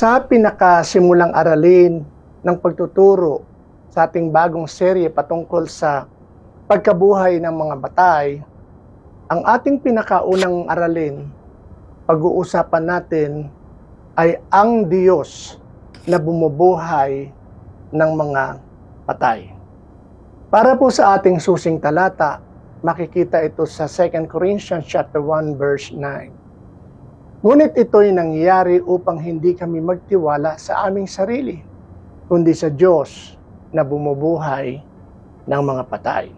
Sa pinakasimulang aralin ng pagtuturo sa ating bagong serye patungkol sa pagkabuhay ng mga patay, ang ating pinakaunang aralin, pag-uusapan natin ay ang Diyos na bumubuhay ng mga patay. Para po sa ating susing talata, makikita ito sa 2 Corinthians chapter 1 verse 9. Ngunit ito'y nangyayari upang hindi kami magtiwala sa aming sarili, kundi sa Diyos na bumubuhay ng mga patay.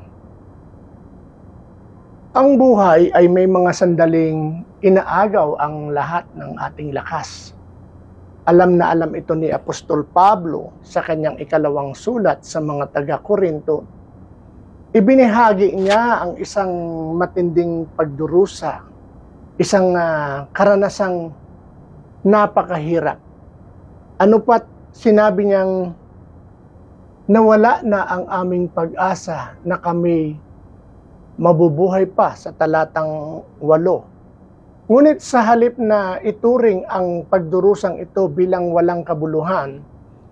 Ang buhay ay may mga sandaling inaagaw ang lahat ng ating lakas. Alam na alam ito ni Apostol Pablo sa kanyang ikalawang sulat sa mga taga-Korinto. Ibinahagi niya ang isang matinding pagdurusa, isang karanasang napakahirap. Ano pat sinabi niyang nawala na ang aming pag-asa na kami mabubuhay pa sa talatang 8. Ngunit sa halip na ituring ang pagdurusang ito bilang walang kabuluhan,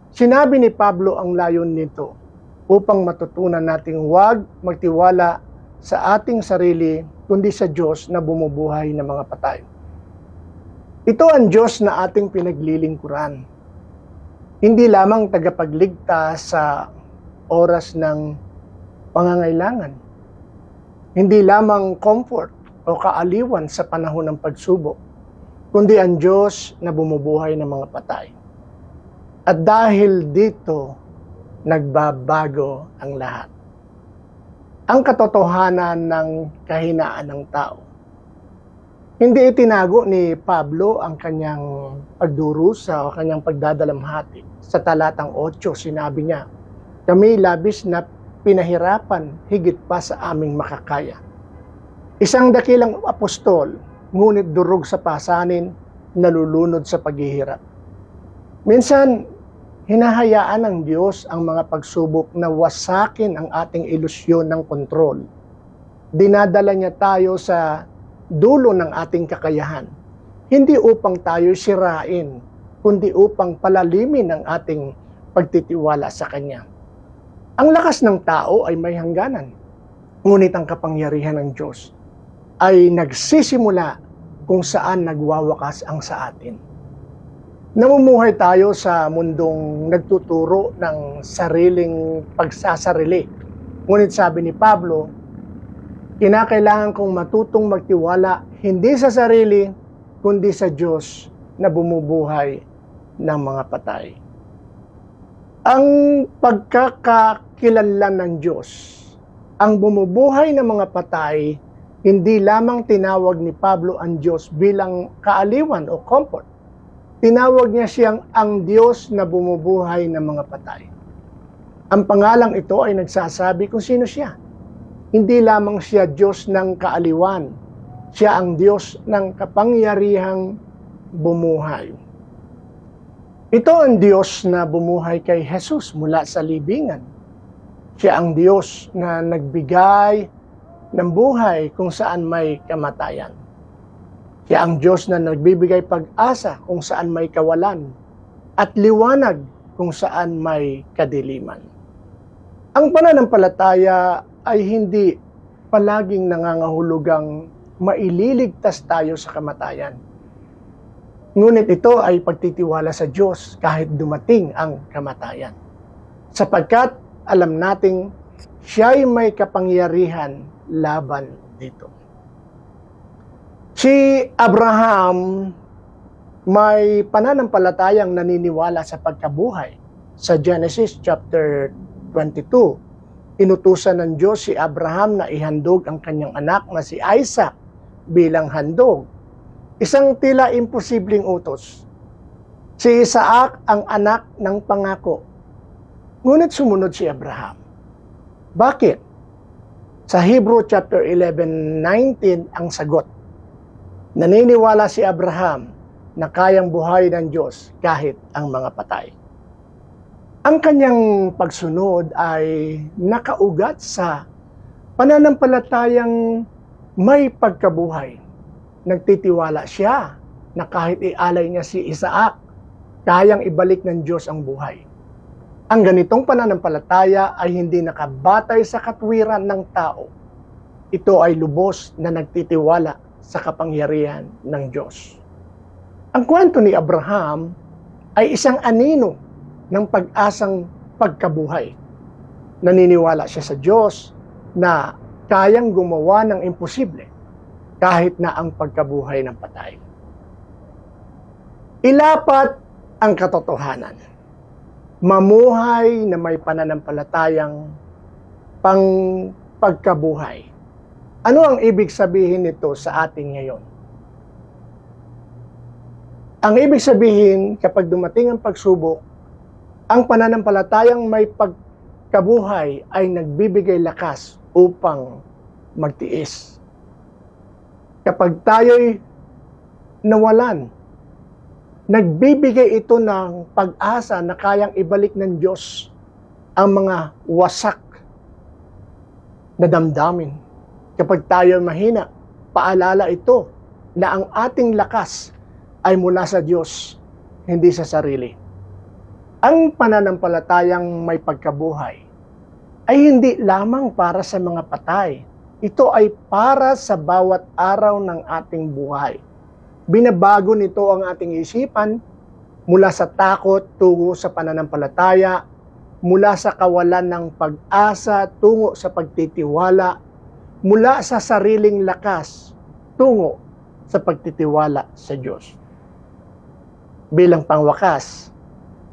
sinabi ni Pablo ang layon nito upang matutunan nating huwag magtiwala sa ating sarili, kundi sa Diyos na bumubuhay ng mga patay. Ito ang Diyos na ating pinaglilingkuran. Hindi lamang tagapagligtas sa oras ng pangangailangan. Hindi lamang comfort o kaaliwan sa panahon ng pagsubok, kundi ang Diyos na bumubuhay ng mga patay. At dahil dito, nagbabago ang lahat. Ang katotohanan ng kahinaan ng tao. Hindi itinago ni Pablo ang kanyang pagdurusa o kanyang pagdadalamhati. Sa talatang 8, sinabi niya, kami labis na pinahirapan higit pa sa aming makakaya. Isang dakilang apostol, ngunit durog sa pasanin, nalulunod sa paghihirap. Minsan, hinahayaan ng Diyos ang mga pagsubok na wasakin ang ating ilusyon ng kontrol. Dinadala niya tayo sa dulo ng ating kakayahan, hindi upang tayo sirain, kundi upang palalimin ang ating pagtitiwala sa Kanya. Ang lakas ng tao ay may hangganan, ngunit ang kapangyarihan ng Diyos ay nagsisimula kung saan nagwawakas ang sa atin. Namumuhay tayo sa mundong nagtuturo ng sariling pagsasarili. Ngunit sabi ni Pablo, kinakailangan kong matutong magtiwala hindi sa sarili, kundi sa Diyos na bumubuhay ng mga patay. Ang pagkakakilanlan ng Diyos, ang bumubuhay ng mga patay, hindi lamang tinawag ni Pablo ang Diyos bilang kaaliwan o comfort. Tinawag niya siyang ang Diyos na bumubuhay ng mga patay. Ang pangalang ito ay nagsasabi kung sino siya. Hindi lamang siya Diyos ng kaaliwan. Siya ang Diyos ng kapangyarihang bumuhay. Ito ang Diyos na bumuhay kay Jesus mula sa libingan. Siya ang Diyos na nagbigay ng buhay kung saan may kamatayan. Siya ang Diyos na nagbibigay pag-asa kung saan may kawalan at liwanag kung saan may kadiliman. Ang pananampalataya ay hindi palaging nangangahulugang maililigtas tayo sa kamatayan. Ngunit ito ay pagtitiwala sa Diyos kahit dumating ang kamatayan. Sapagkat alam nating siya'y may kapangyarihan laban dito. Si Abraham may pananampalatayang naniniwala sa pagkabuhay. Sa Genesis chapter 22, inutusan ng Diyos si Abraham na ihandog ang kanyang anak na si Isaac bilang handog. Isang tila imposibleng utos. Si Isaac ang anak ng pangako. Ngunit sumunod si Abraham. Bakit? Sa Hebrew chapter 11:19 ang sagot. Naniniwala si Abraham na kayang buhay ng Diyos kahit ang mga patay. Ang kanyang pagsunod ay nakaugat sa pananampalatayang may pagkabuhay. Nagtitiwala siya na kahit ialay niya si Isaac, kayang ibalik ng Diyos ang buhay. Ang ganitong pananampalataya ay hindi nakabatay sa katwiran ng tao. Ito ay lubos na nagtitiwala sa kapangyarihan ng Diyos. Ang kwento ni Abraham ay isang anino ng pag-asang pagkabuhay. Naniniwala siya sa Diyos na kayang gumawa ng imposible kahit na ang pagkabuhay ng patay. Ilapat ang katotohanan. Mamuhay na may pananampalatayang pagkabuhay. Ano ang ibig sabihin nito sa atin ngayon? Ang ibig sabihin, kapag dumating ang pagsubok, ang pananampalatayang may pagkabuhay ay nagbibigay lakas upang magtiis. Kapag tayo'y nawalan, nagbibigay ito ng pag-asa na kayang ibalik ng Diyos ang mga wasak na damdamin. Kapag tayo mahina, paalala ito na ang ating lakas ay mula sa Diyos, hindi sa sarili. Ang pananampalatayang may pagkabuhay ay hindi lamang para sa mga patay. Ito ay para sa bawat araw ng ating buhay. Binabago nito ang ating isipan mula sa takot tungo sa pananampalataya, mula sa kawalan ng pag-asa tungo sa pagtitiwala, mula sa sariling lakas tungo sa pagtitiwala sa Diyos. Bilang pangwakas,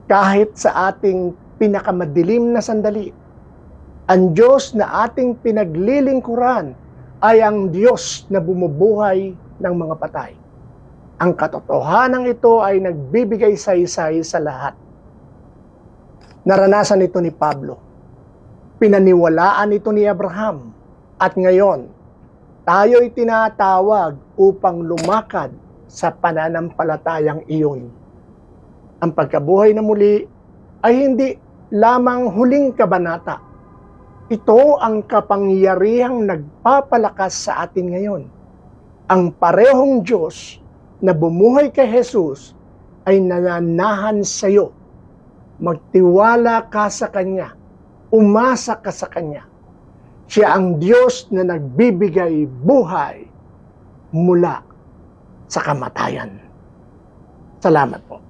kahit sa ating pinakamadilim na sandali, ang Diyos na ating pinaglilingkuran ay ang Diyos na bumubuhay ng mga patay. Ang katotohanan ito ay nagbibigay saysay sa lahat. Naranasan ito ni Pablo. Pinaniwalaan ito ni Abraham. At ngayon, tayo'y tinatawag upang lumakad sa pananampalatayang iyon. Ang pagkabuhay na muli ay hindi lamang huling kabanata. Ito ang kapangyarihang nagpapalakas sa atin ngayon. Ang parehong Diyos na bumuhay kay Jesus ay nananahan sa iyo. Magtiwala ka sa Kanya. Umasa ka sa Kanya. Siya ang Diyos na nagbibigay buhay mula sa kamatayan. Salamat po.